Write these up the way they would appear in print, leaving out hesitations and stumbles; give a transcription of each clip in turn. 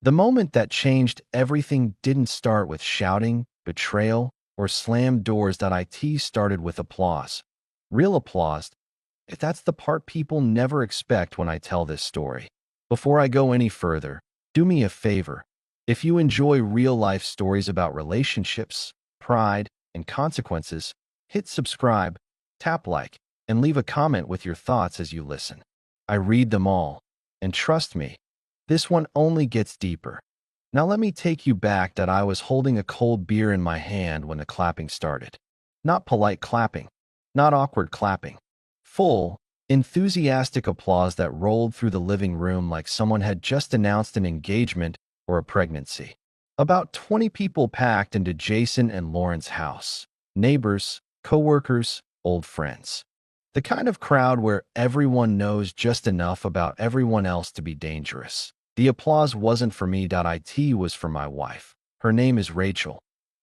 The moment that changed everything didn't start with shouting, betrayal, or slammed doors. It started with applause. Real applause. That's the part people never expect when I tell this story. Before I go any further, do me a favor. If you enjoy real-life stories about relationships, pride, and consequences, hit subscribe, tap like, and leave a comment with your thoughts as you listen. I read them all, and trust me, this one only gets deeper. Now let me take you back. I was holding a cold beer in my hand when the clapping started. Not polite clapping, not awkward clapping. Full, enthusiastic applause that rolled through the living room like someone had just announced an engagement or a pregnancy. About 20 people packed into Jason and Lauren's house. Neighbors, co-workers, old friends. The kind of crowd where everyone knows just enough about everyone else to be dangerous. The applause wasn't for me. It was for my wife. Her name is Rachel.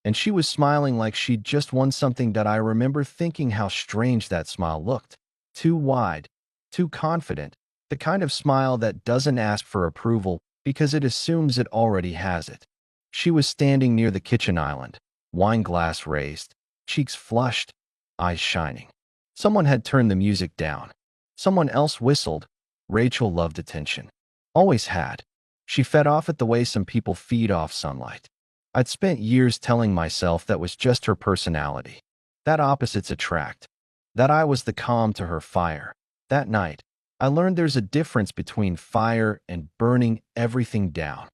And she was smiling like she'd just won something. I remember thinking how strange that smile looked. Too wide, too confident. The kind of smile that doesn't ask for approval because it assumes it already has it. She was standing near the kitchen island, wine glass raised, cheeks flushed, eyes shining. Someone had turned the music down. Someone else whistled. Rachel loved attention. Always had. She fed off it the way some people feed off sunlight. I'd spent years telling myself that was just her personality. That opposites attract. That I was the calm to her fire. That night, I learned there's a difference between fire and burning everything down.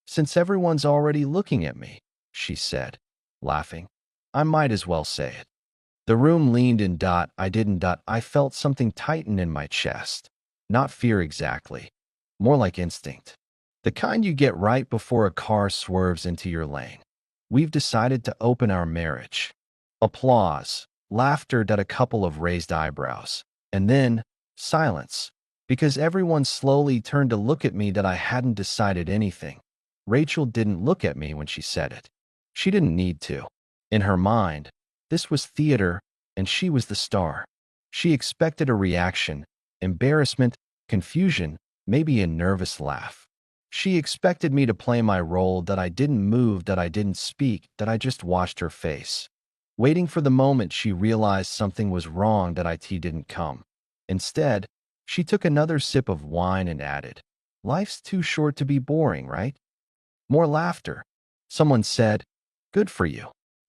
Since everyone's already looking at me, she said, laughing, I might as well say it. The room leaned in. I didn't. I felt something tighten in my chest. Not fear exactly. More like instinct. The kind you get right before a car swerves into your lane. We've decided to open our marriage. Applause, laughter. A couple of raised eyebrows. And then, silence. Because everyone slowly turned to look at me. I hadn't decided anything. Rachel didn't look at me when she said it. She didn't need to. In her mind, this was theater, and she was the star. She expected a reaction, embarrassment, confusion, maybe a nervous laugh. She expected me to play my role. I didn't move, I didn't speak, I just watched her face. Waiting for the moment she realized something was wrong. It didn't come. Instead, she took another sip of wine and added, Life's too short to be boring, right? More laughter. Someone said, Good for you.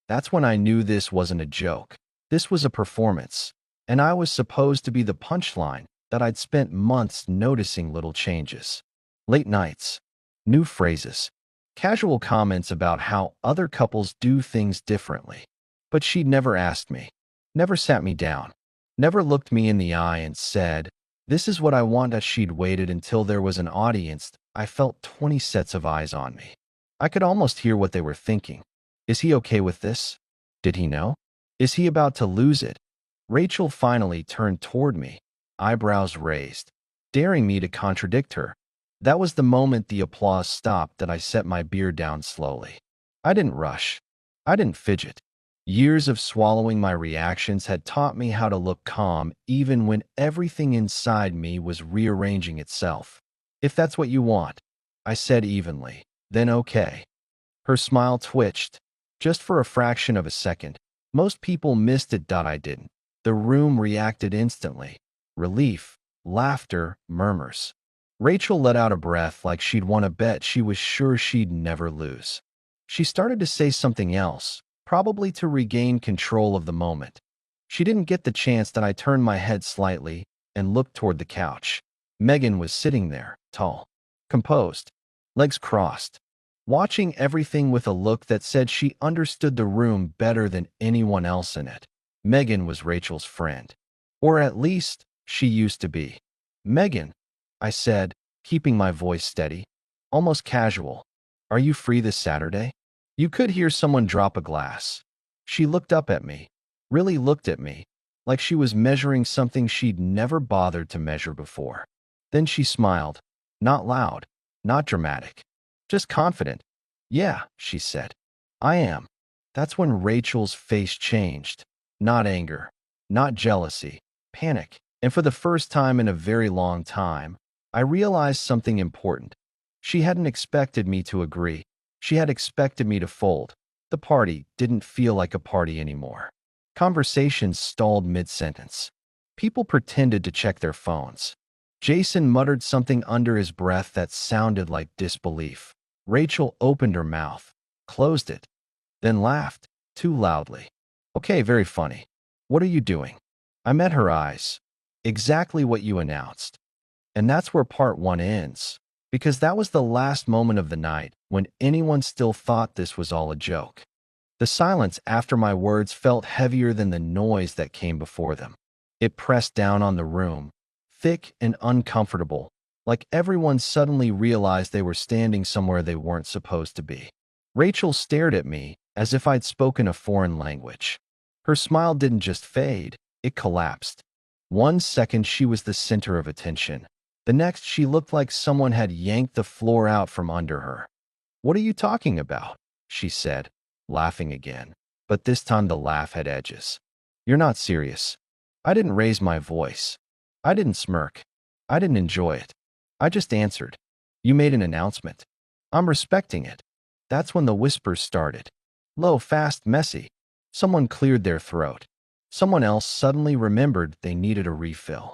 That's when I knew this wasn't a joke. This was a performance. And I was supposed to be the punchline. I'd spent months noticing little changes. Late nights, new phrases, casual comments about how other couples do things differently. But she'd never asked me, never sat me down, never looked me in the eye and said, This is what I want. She'd waited until there was an audience. I felt 20 sets of eyes on me. I could almost hear what they were thinking. Is he okay with this? Did he know? Is he about to lose it? Rachel finally turned toward me, eyebrows raised, daring me to contradict her. That was the moment the applause stopped. I set my beer down slowly. I didn't rush. I didn't fidget. Years of swallowing my reactions had taught me how to look calm even when everything inside me was rearranging itself. If that's what you want, I said evenly, then okay. Her smile twitched, just for a fraction of a second. Most people missed it. I didn't. The room reacted instantly. Relief, laughter, murmurs. Rachel let out a breath like she'd won a bet she was sure she'd never lose. She started to say something else, probably to regain control of the moment. She didn't get the chance. I turned my head slightly and looked toward the couch. Megan was sitting there, tall, composed, legs crossed, watching everything with a look that said she understood the room better than anyone else in it. Megan was Rachel's friend. Or at least, she used to be. Megan, I said, keeping my voice steady, almost casual. Are you free this Saturday? You could hear someone drop a glass. She looked up at me, really looked at me, like she was measuring something she'd never bothered to measure before. Then she smiled, not loud, not dramatic, just confident. Yeah, she said. I am. That's when Rachel's face changed. Not anger, not jealousy, panic. And for the first time in a very long time, I realized something important. She hadn't expected me to agree. She had expected me to fold. The party didn't feel like a party anymore. Conversations stalled mid-sentence. People pretended to check their phones. Jason muttered something under his breath that sounded like disbelief. Rachel opened her mouth, closed it, then laughed, too loudly. Okay, very funny. What are you doing? I met her eyes. Exactly what you announced. And that's where part one ends. Because that was the last moment of the night when anyone still thought this was all a joke. The silence after my words felt heavier than the noise that came before them. It pressed down on the room, thick and uncomfortable, like everyone suddenly realized they were standing somewhere they weren't supposed to be. Rachel stared at me as if I'd spoken a foreign language. Her smile didn't just fade, it collapsed. One second she was the center of attention. The next she looked like someone had yanked the floor out from under her. What are you talking about? She said, laughing again. But this time the laugh had edges. You're not serious. I didn't raise my voice. I didn't smirk. I didn't enjoy it. I just answered. You made an announcement. I'm respecting it. That's when the whispers started. Low, fast, messy. Someone cleared their throat. Someone else suddenly remembered they needed a refill.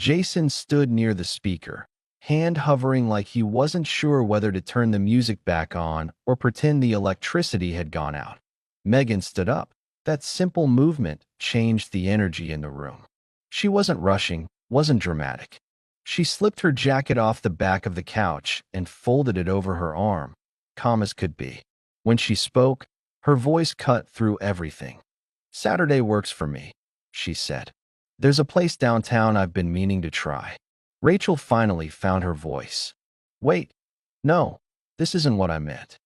Jason stood near the speaker, hand hovering like he wasn't sure whether to turn the music back on or pretend the electricity had gone out. Megan stood up. That simple movement changed the energy in the room. She wasn't rushing, wasn't dramatic. She slipped her jacket off the back of the couch and folded it over her arm, calm as could be. When she spoke, her voice cut through everything. Saturday works for me, she said. There's a place downtown I've been meaning to try. Rachel finally found her voice. Wait, no, this isn't what I meant.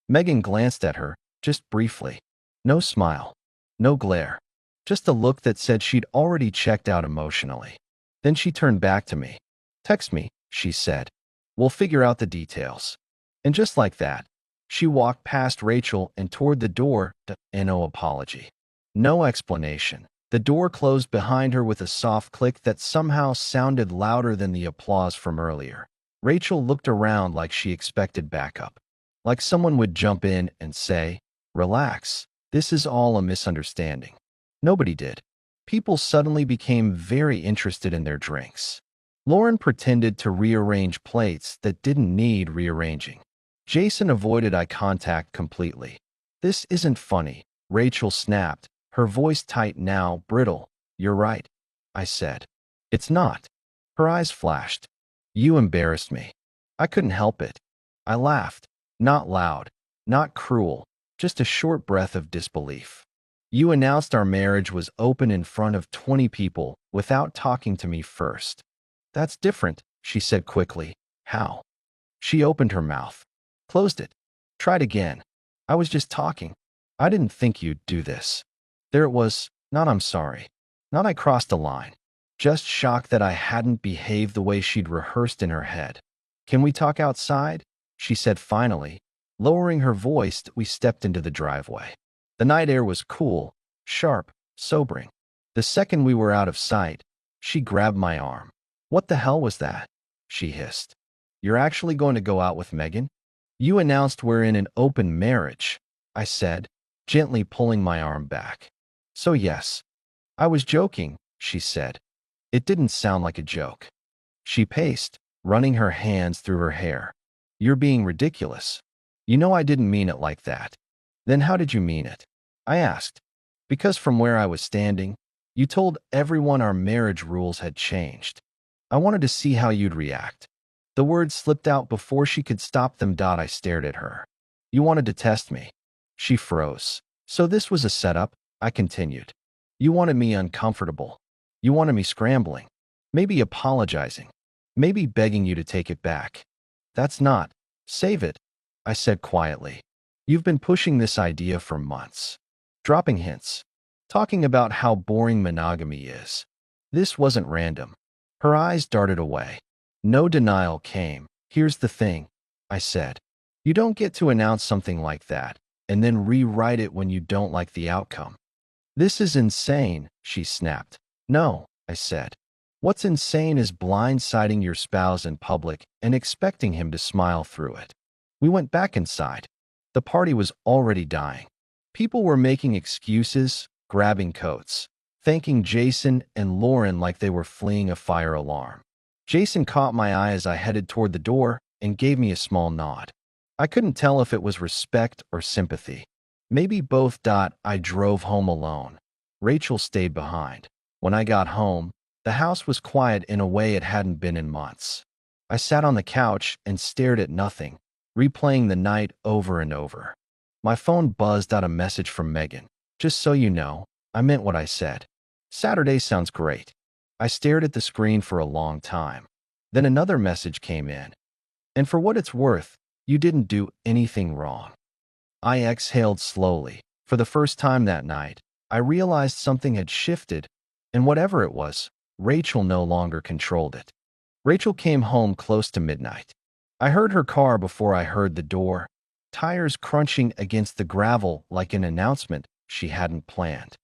Megan glanced at her, just briefly. No smile, no glare, just a look that said she'd already checked out emotionally. Then she turned back to me. Text me, she said. We'll figure out the details. And just like that, she walked past Rachel and toward the door. No apology. No explanation. The door closed behind her with a soft click that somehow sounded louder than the applause from earlier. Rachel looked around like she expected backup. Like someone would jump in and say, relax, this is all a misunderstanding. Nobody did. People suddenly became very interested in their drinks. Lauren pretended to rearrange plates that didn't need rearranging. Jason avoided eye contact completely. This isn't funny, Rachel snapped, her voice tight now, brittle. You're right, I said. It's not. Her eyes flashed. You embarrassed me. I couldn't help it. I laughed. Not loud, not cruel, just a short breath of disbelief. You announced our marriage was open in front of 20 people without talking to me first. That's different, she said quickly. How? She opened her mouth. Closed it. Tried again. I was just talking. I didn't think you'd do this. There it was, not I'm sorry. Not I crossed a line. Just shocked that I hadn't behaved the way she'd rehearsed in her head. Can we talk outside? She said finally. Lowering her voice, we stepped into the driveway. The night air was cool, sharp, sobering. The second we were out of sight, she grabbed my arm. What the hell was that? She hissed. You're actually going to go out with Megan? You announced we're in an open marriage, I said, gently pulling my arm back. So yes. I was joking, she said. It didn't sound like a joke. She paced, running her hands through her hair. You're being ridiculous. You know I didn't mean it like that. Then how did you mean it? I asked. Because from where I was standing, you told everyone our marriage rules had changed. I wanted to see how you'd react. The words slipped out before she could stop them. I stared at her. You wanted to test me. She froze. So this was a setup, I continued. You wanted me uncomfortable. You wanted me scrambling. Maybe apologizing. Maybe begging you to take it back. That's not. Save it, I said quietly. You've been pushing this idea for months. Dropping hints. Talking about how boring monogamy is. This wasn't random. Her eyes darted away. No denial came. Here's the thing, I said. You don't get to announce something like that and then rewrite it when you don't like the outcome. This is insane, she snapped. No, I said. What's insane is blindsiding your spouse in public and expecting him to smile through it. We went back inside. The party was already dying. People were making excuses, grabbing coats, thanking Jason and Lauren like they were fleeing a fire alarm. Jason caught my eye as I headed toward the door and gave me a small nod. I couldn't tell if it was respect or sympathy. Maybe both. I drove home alone. Rachel stayed behind. When I got home, the house was quiet in a way it hadn't been in months. I sat on the couch and stared at nothing, replaying the night over and over. My phone buzzed out a message from Megan. Just so you know, I meant what I said. Saturday sounds great. I stared at the screen for a long time. Then another message came in. And for what it's worth, you didn't do anything wrong. I exhaled slowly. For the first time that night, I realized something had shifted, and whatever it was, Rachel no longer controlled it. Rachel came home close to midnight. I heard her car before I heard the door, tires crunching against the gravel like an announcement she hadn't planned.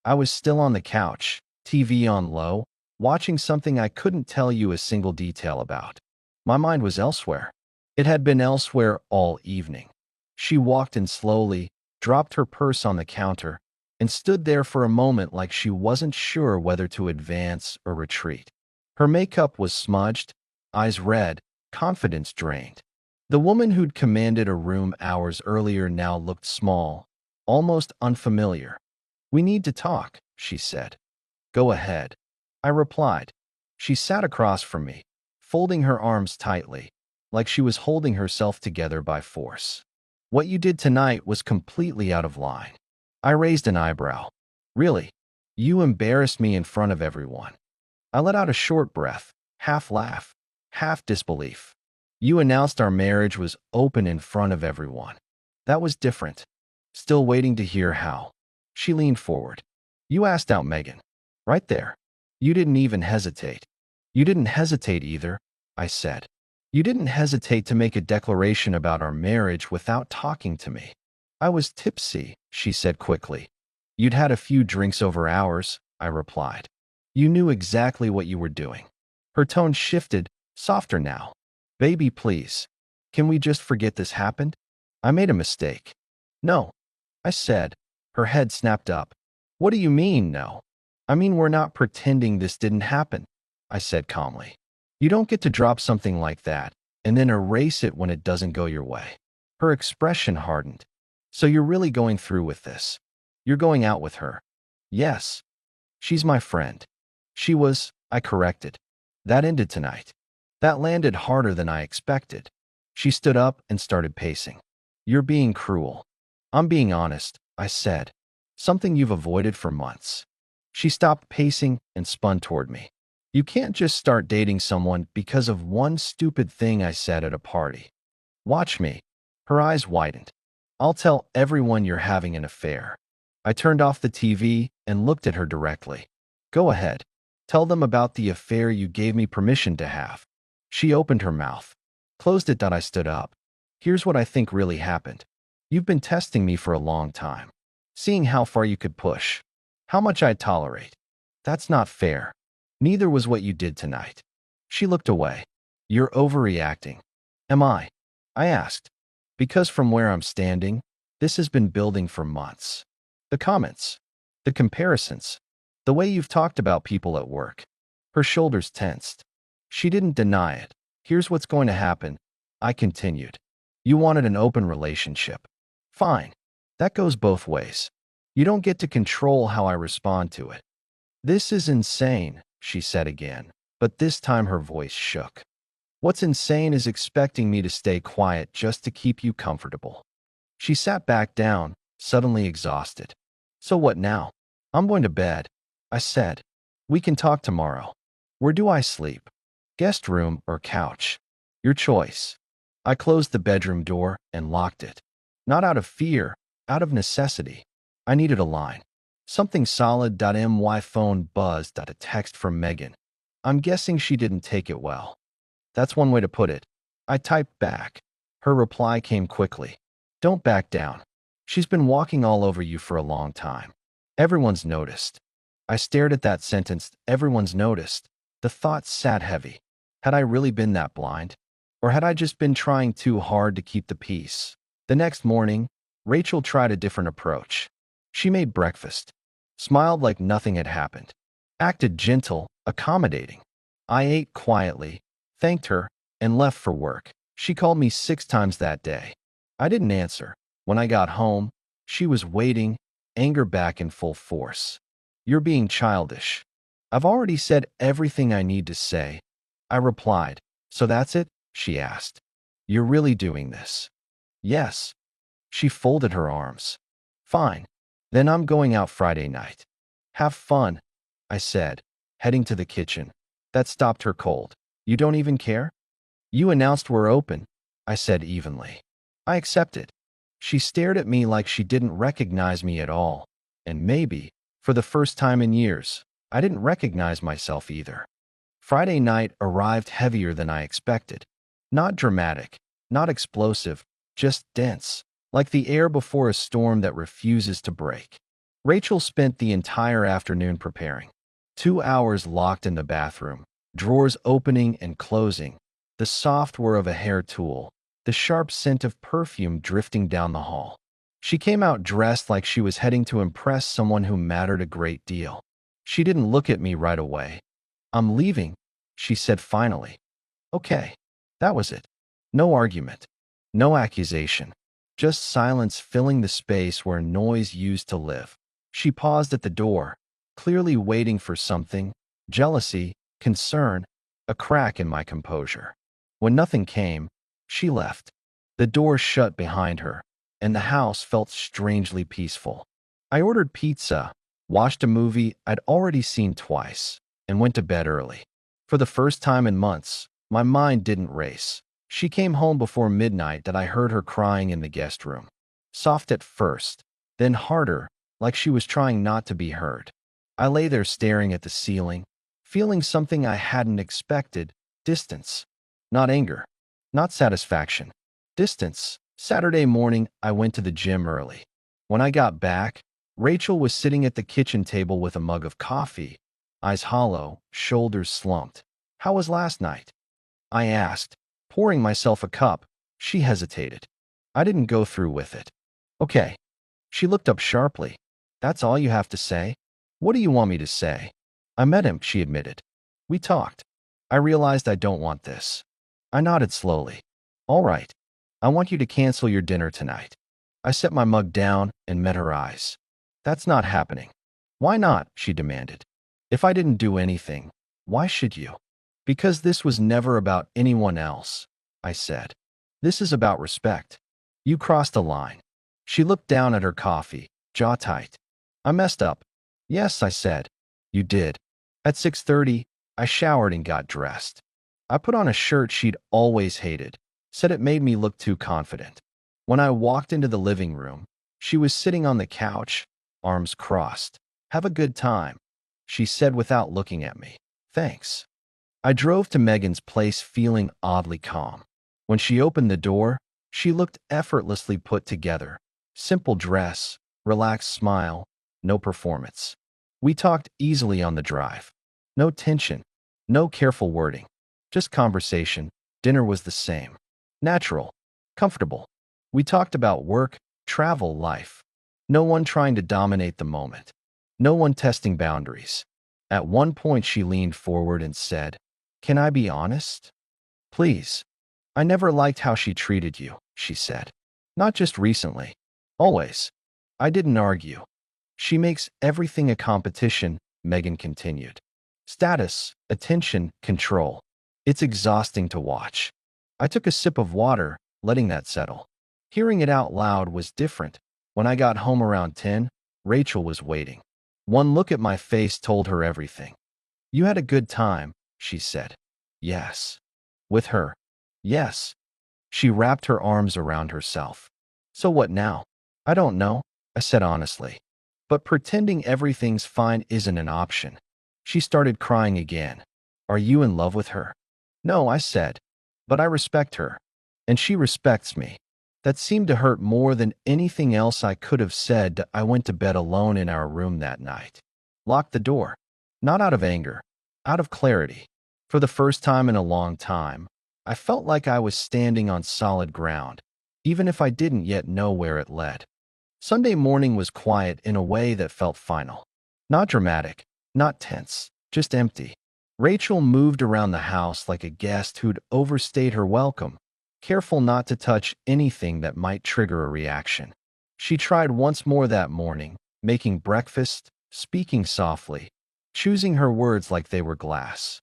I was still on the couch, TV on low, watching something I couldn't tell you a single detail about. My mind was elsewhere. It had been elsewhere all evening. She walked in slowly, dropped her purse on the counter, and stood there for a moment like she wasn't sure whether to advance or retreat. Her makeup was smudged, eyes red, confidence drained. The woman who'd commanded a room hours earlier now looked small, almost unfamiliar. "We need to talk," she said. "Go ahead," I replied. She sat across from me, folding her arms tightly, like she was holding herself together by force. "What you did tonight was completely out of line." I raised an eyebrow. "Really? You embarrassed me in front of everyone." I let out a short breath, half laugh, half disbelief. "You announced our marriage was open in front of everyone. That was different." Still waiting to hear how. She leaned forward. "You asked out Megan. Right there. You didn't even hesitate." "You didn't hesitate either," I said. "You didn't hesitate to make a declaration about our marriage without talking to me." "I was tipsy," she said quickly. "You'd had a few drinks over ours," I replied. "You knew exactly what you were doing." Her tone shifted, softer now. "Baby, please. Can we just forget this happened? I made a mistake." "No," I said. Her head snapped up. "What do you mean, no?" "I mean, we're not pretending this didn't happen," I said calmly. "You don't get to drop something like that and then erase it when it doesn't go your way." Her expression hardened. "So you're really going through with this? You're going out with her?" "Yes. She's my friend." "She was," I corrected. "That ended tonight." That landed harder than I expected. She stood up and started pacing. "You're being cruel." "I'm being honest," I said. "Something you've avoided for months." She stopped pacing and spun toward me. "You can't just start dating someone because of one stupid thing I said at a party." "Watch me." Her eyes widened. "I'll tell everyone you're having an affair." I turned off the TV and looked at her directly. "Go ahead. Tell them about the affair you gave me permission to have." She opened her mouth. Closed it. I stood up. "Here's what I think really happened. You've been testing me for a long time, seeing how far you could push, how much I'd tolerate. That's not fair. Neither was what you did tonight." She looked away. "You're overreacting." "Am I?" I asked. "Because from where I'm standing, this has been building for months. The comments, the comparisons, the way you've talked about people at work." Her shoulders tensed. She didn't deny it. "Here's what's going to happen," I continued. "You wanted an open relationship. Fine. That goes both ways. You don't get to control how I respond to it." "This is insane," she said again, but this time her voice shook. "What's insane is expecting me to stay quiet just to keep you comfortable." She sat back down, suddenly exhausted. "So what now?" "I'm going to bed," I said. "We can talk tomorrow." "Where do I sleep? Guest room or couch?" "Your choice." I closed the bedroom door and locked it. Not out of fear, out of necessity. I needed a line. Something solid. My phone buzzed. A text from Megan. I'm guessing she didn't take it well. That's one way to put it. I typed back. Her reply came quickly. "Don't back down. She's been walking all over you for a long time. Everyone's noticed." I stared at that sentence. Everyone's noticed. The thought sat heavy. Had I really been that blind? Or had I just been trying too hard to keep the peace? The next morning, Rachel tried a different approach. She made breakfast, smiled like nothing had happened, acted gentle, accommodating. I ate quietly, thanked her, and left for work. She called me 6 times that day. I didn't answer. When I got home, she was waiting, anger back in full force. "You're being childish." "I've already said everything I need to say," I replied. "So that's it?" she asked. "You're really doing this?" "Yes." She folded her arms. "Fine. Then I'm going out Friday night." "Have fun," I said, heading to the kitchen. That stopped her cold. "You don't even care?" "You announced we're open," I said evenly. "I accept it." She stared at me like she didn't recognize me at all. And maybe, for the first time in years, I didn't recognize myself either. Friday night arrived heavier than I expected. Not dramatic, not explosive, just dense, like the air before a storm that refuses to break. Rachel spent the entire afternoon preparing. 2 hours locked in the bathroom, drawers opening and closing, the soft whir of a hair tool, the sharp scent of perfume drifting down the hall. She came out dressed like she was heading to impress someone who mattered a great deal. She didn't look at me right away. "I'm leaving," she said finally. "Okay." That was it. No argument. No accusation. Just silence filling the space where noise used to live. She paused at the door, clearly waiting for something, jealousy, concern, a crack in my composure. When nothing came, she left. The door shut behind her, and the house felt strangely peaceful. I ordered pizza, watched a movie I'd already seen twice, and went to bed early. For the first time in months, my mind didn't race. She came home before midnight that I heard her crying in the guest room. Soft at first, then harder, like she was trying not to be heard. I lay there staring at the ceiling, feeling something I hadn't expected, distance. Not anger, not satisfaction. Distance. Saturday morning, I went to the gym early. When I got back, Rachel was sitting at the kitchen table with a mug of coffee, eyes hollow, shoulders slumped. "How was last night?" I asked, pouring myself a cup. She hesitated. "I didn't go through with it." "Okay." She looked up sharply. "That's all you have to say?" "What do you want me to say?" "I met him," she admitted. "We talked. I realized I don't want this." I nodded slowly. "All right. I want you to cancel your dinner tonight." I set my mug down and met her eyes. "That's not happening." "Why not?" she demanded. "If I didn't do anything, why should you?" "Because this was never about anyone else," I said. "This is about respect. You crossed a line." She looked down at her coffee, jaw tight. "I messed up." "Yes," I said. "You did." At 6:30, I showered and got dressed. I put on a shirt she'd always hated, said it made me look too confident. When I walked into the living room, she was sitting on the couch, arms crossed. "Have a good time," she said without looking at me. "Thanks." I drove to Megan's place feeling oddly calm. When she opened the door, she looked effortlessly put together. Simple dress, relaxed smile, no performance. We talked easily on the drive. No tension, no careful wording. Just conversation. Dinner was the same. Natural, comfortable. We talked about work, travel, life. No one trying to dominate the moment. No one testing boundaries. At one point, she leaned forward and said, "Can I be honest? Please." "I never liked how she treated you," she said. "Not just recently. Always." I didn't argue. "She makes everything a competition," Megan continued. "Status, attention, control. It's exhausting to watch." I took a sip of water, letting that settle. Hearing it out loud was different. When I got home around 10, Rachel was waiting. One look at my face told her everything. "You had a good time," she said. "Yes." "With her?" "Yes." She wrapped her arms around herself. "So what now?" "I don't know," I said honestly. "But pretending everything's fine isn't an option." She started crying again. "Are you in love with her?" "No," I said. "But I respect her. And she respects me." That seemed to hurt more than anything else I could have said. I went to bed alone in our room that night. Locked the door. Not out of anger. Out of clarity. For the first time in a long time, I felt like I was standing on solid ground, even if I didn't yet know where it led. Sunday morning was quiet in a way that felt final. Not dramatic, not tense, just empty. Rachel moved around the house like a guest who'd overstayed her welcome, careful not to touch anything that might trigger a reaction. She tried once more that morning, making breakfast, speaking softly, choosing her words like they were glass.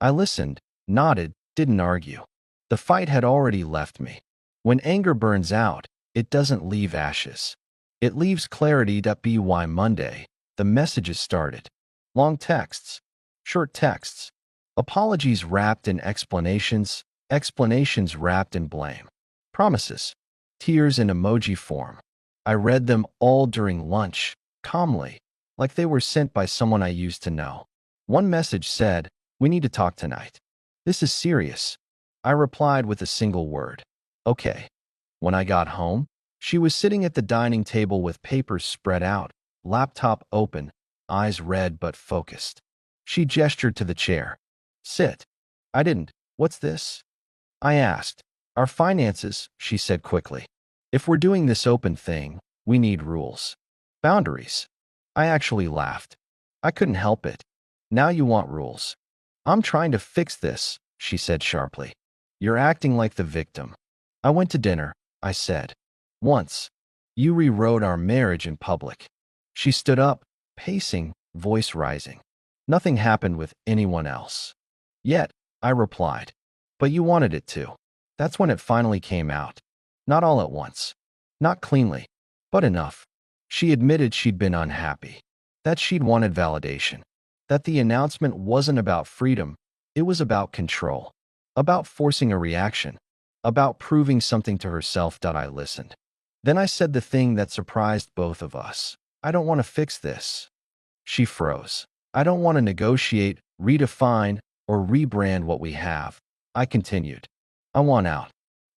I listened, nodded, didn't argue. The fight had already left me. When anger burns out, it doesn't leave ashes. It leaves clarity. By Monday, the messages started. Long texts, short texts, apologies wrapped in explanations, explanations wrapped in blame, promises, tears in emoji form. I read them all during lunch, calmly, like they were sent by someone I used to know. One message said, "We need to talk tonight. This is serious." I replied with a single word, "Okay." When I got home, she was sitting at the dining table with papers spread out, laptop open, eyes red but focused. She gestured to the chair. "Sit." I didn't. "What's this?" I asked. "Our finances," she said quickly. "If we're doing this open thing, we need rules. Boundaries." I actually laughed. I couldn't help it. "Now you want rules." "I'm trying to fix this," she said sharply. "You're acting like the victim." "I went to dinner," I said. "Once. You rewrote our marriage in public." She stood up, pacing, voice rising. "Nothing happened with anyone else." "Yet," I replied. "But you wanted it to." That's when it finally came out. Not all at once. Not cleanly. But enough. She admitted she'd been unhappy. That she'd wanted validation. That the announcement wasn't about freedom. It was about control. About forcing a reaction. About proving something to herself. I listened. Then I said the thing that surprised both of us. "I don't want to fix this." She froze. "I don't want to negotiate, redefine, or rebrand what we have." I continued. "I want out."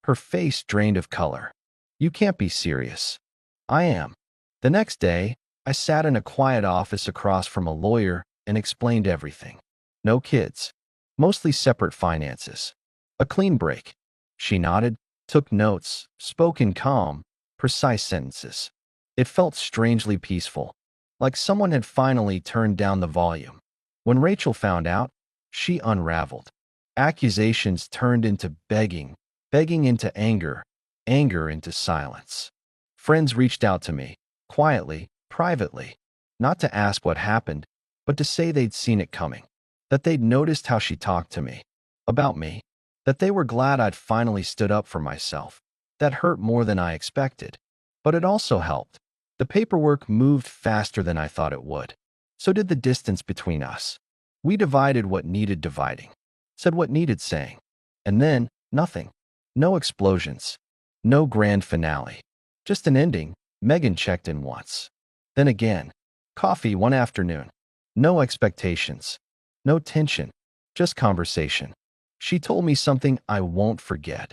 Her face drained of color. "You can't be serious." "I am." The next day, I sat in a quiet office across from a lawyer and explained everything. No kids. Mostly separate finances. A clean break. She nodded, took notes, spoke in calm, precise sentences. It felt strangely peaceful, like someone had finally turned down the volume. When Rachel found out, she unraveled. Accusations turned into begging, begging into anger, anger into silence. Friends reached out to me, quietly, privately, not to ask what happened, but to say they'd seen it coming, that they'd noticed how she talked to me, about me, that they were glad I'd finally stood up for myself. That hurt more than I expected, but it also helped. The paperwork moved faster than I thought it would. So did the distance between us. We divided what needed dividing, said what needed saying. And then, nothing. No explosions. No grand finale. Just an ending. Megan checked in once. Then again. Coffee one afternoon. No expectations. No tension. Just conversation. She told me something I won't forget.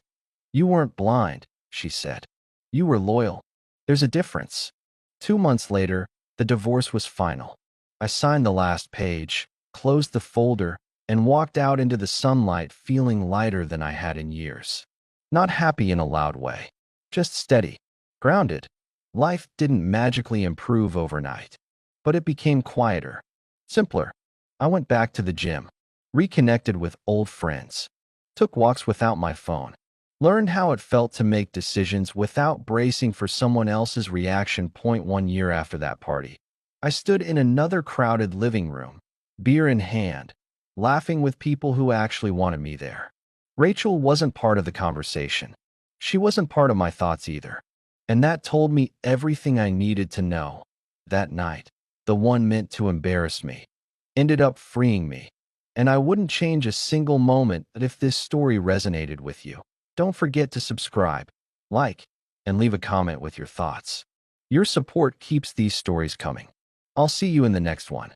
"You weren't blind," she said. "You were loyal. There's a difference." 2 months later, the divorce was final. I signed the last page, closed the folder, and walked out into the sunlight feeling lighter than I had in years. Not happy in a loud way, just steady, grounded. Life didn't magically improve overnight, but it became quieter, simpler. I went back to the gym, reconnected with old friends, took walks without my phone, learned how it felt to make decisions without bracing for someone else's reaction. 1 year after that party, I stood in another crowded living room, beer in hand, laughing with people who actually wanted me there. Rachel wasn't part of the conversation. She wasn't part of my thoughts either. And that told me everything I needed to know. That night, the one meant to embarrass me, ended up freeing me. And I wouldn't change a single moment if this story resonated with you. Don't forget to subscribe, like, and leave a comment with your thoughts. Your support keeps these stories coming. I'll see you in the next one.